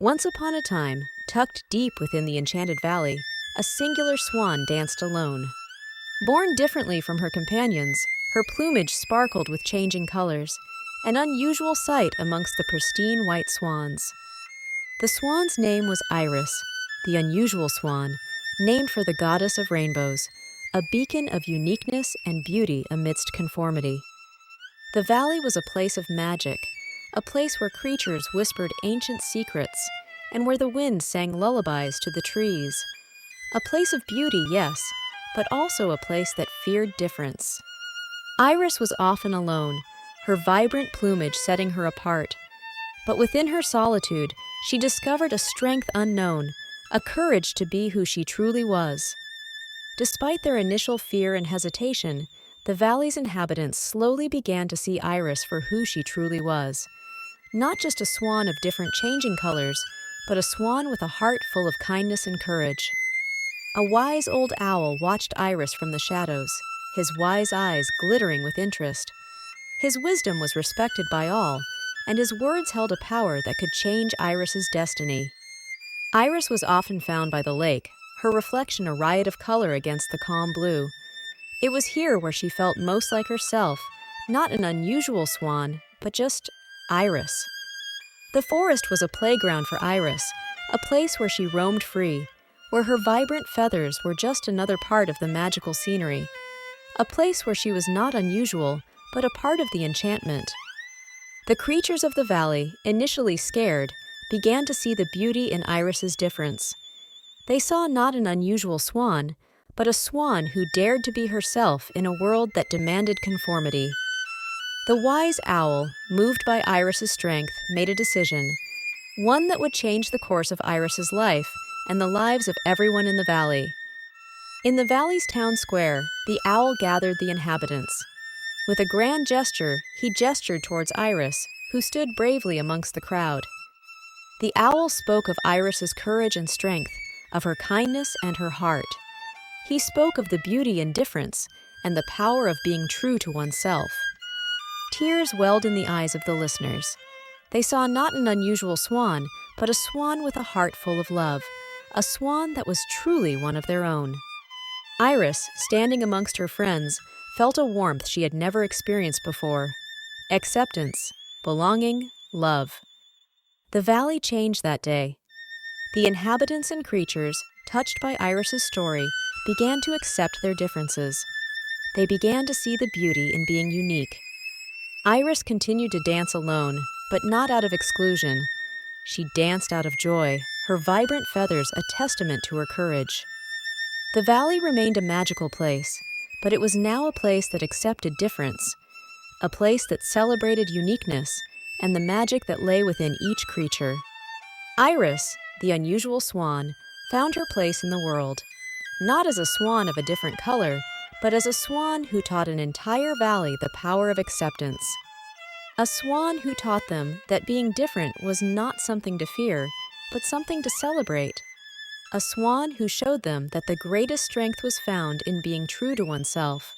Once upon a time, tucked deep within the enchanted valley, a singular swan danced alone. Born differently from her companions, her plumage sparkled with changing colors, an unusual sight amongst the pristine white swans. The swan's name was Iris, the unusual swan, named for the goddess of rainbows, a beacon of uniqueness and beauty amidst conformity. The valley was a place of magic, a place where creatures whispered ancient secrets, and where the wind sang lullabies to the trees. A place of beauty, yes, but also a place that feared difference. Iris was often alone, her vibrant plumage setting her apart. But within her solitude, she discovered a strength unknown, a courage to be who she truly was. Despite their initial fear and hesitation, the valley's inhabitants slowly began to see Iris for who she truly was. Not just a swan of different changing colors, but a swan with a heart full of kindness and courage. A wise old owl watched Iris from the shadows, his wise eyes glittering with interest. His wisdom was respected by all, and his words held a power that could change Iris's destiny. Iris was often found by the lake, her reflection a riot of color against the calm blue. It was here where she felt most like herself, not an unusual swan, but just Iris. The forest was a playground for Iris, a place where she roamed free, where her vibrant feathers were just another part of the magical scenery, a place where she was not unusual, but a part of the enchantment. The creatures of the valley, initially scared, began to see the beauty in Iris's difference. They saw not an unusual swan, but a swan who dared to be herself in a world that demanded conformity. The wise owl, moved by Iris's strength, made a decision, one that would change the course of Iris's life and the lives of everyone in the valley. In the valley's town square, the owl gathered the inhabitants. With a grand gesture, he gestured towards Iris, who stood bravely amongst the crowd. The owl spoke of Iris's courage and strength, of her kindness and her heart. He spoke of the beauty in difference and the power of being true to oneself. Tears welled in the eyes of the listeners. They saw not an unusual swan, but a swan with a heart full of love, a swan that was truly one of their own. Iris, standing amongst her friends, felt a warmth she had never experienced before. Acceptance, belonging, love. The valley changed that day. The inhabitants and creatures, touched by Iris's story, began to accept their differences. They began to see the beauty in being unique. Iris continued to dance alone, but not out of exclusion. She danced out of joy, her vibrant feathers a testament to her courage. The valley remained a magical place, but it was now a place that accepted difference, a place that celebrated uniqueness and the magic that lay within each creature. Iris, the unusual swan, found her place in the world, not as a swan of a different color, but as a swan who taught an entire valley the power of acceptance. A swan who taught them that being different was not something to fear, but something to celebrate. A swan who showed them that the greatest strength was found in being true to oneself.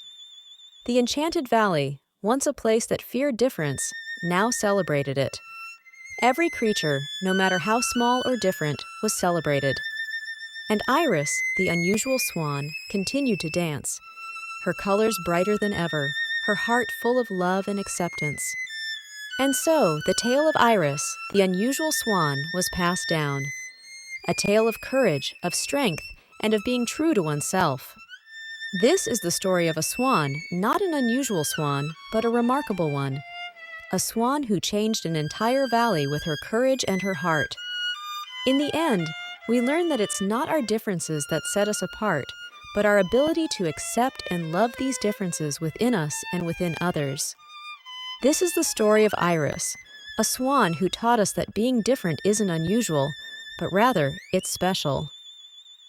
The enchanted valley, once a place that feared difference, now celebrated it. Every creature, no matter how small or different, was celebrated. And Iris, the unusual swan, continued to dance, her colors brighter than ever, her heart full of love and acceptance. And so, the tale of Iris, the unusual swan, was passed down. A tale of courage, of strength, and of being true to oneself. This is the story of a swan, not an unusual swan, but a remarkable one. A swan who changed an entire valley with her courage and her heart. In the end, we learn that it's not our differences that set us apart, but our ability to accept and love these differences within us and within others. This is the story of Iris, a swan who taught us that being different isn't unusual, but rather, it's special.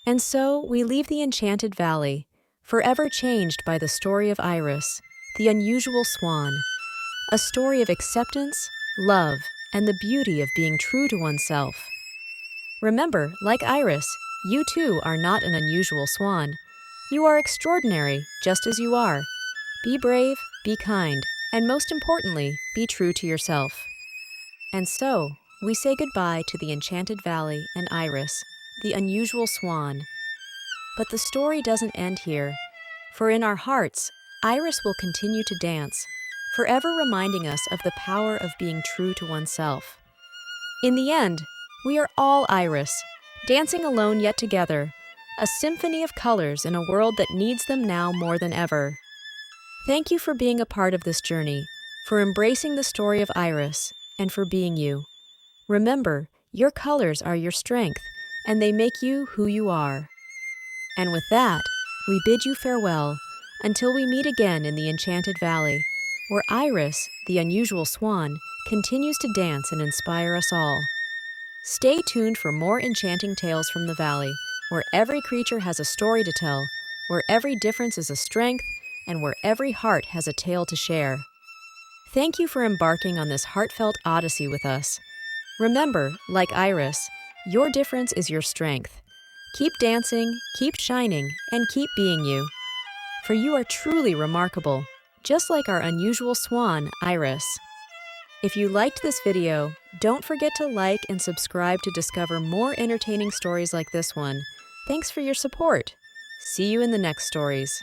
And so, we leave the enchanted valley, forever changed by the story of Iris, the unusual swan, a story of acceptance, love, and the beauty of being true to oneself. Remember, like Iris, you too are not an unusual swan. You are extraordinary, just as you are. Be brave, be kind, and most importantly, be true to yourself. And so, we say goodbye to the enchanted valley and Iris, the unusual swan. But the story doesn't end here, for in our hearts, Iris will continue to dance, forever reminding us of the power of being true to oneself. In the end, we are all Iris, dancing alone yet together, a symphony of colors in a world that needs them now more than ever. Thank you for being a part of this journey, for embracing the story of Iris, and for being you. Remember, your colors are your strength, and they make you who you are. And with that, we bid you farewell, until we meet again in the Enchanted Valley, where Iris, the unusual swan, continues to dance and inspire us all. Stay tuned for more enchanting tales from the valley, where every creature has a story to tell, where every difference is a strength, and where every heart has a tale to share. Thank you for embarking on this heartfelt odyssey with us. Remember, like Iris, your difference is your strength. Keep dancing, keep shining, and keep being you. For you are truly remarkable, just like our unusual swan, Iris. If you liked this video, don't forget to like and subscribe to discover more entertaining stories like this one. Thanks for your support. See you in the next stories.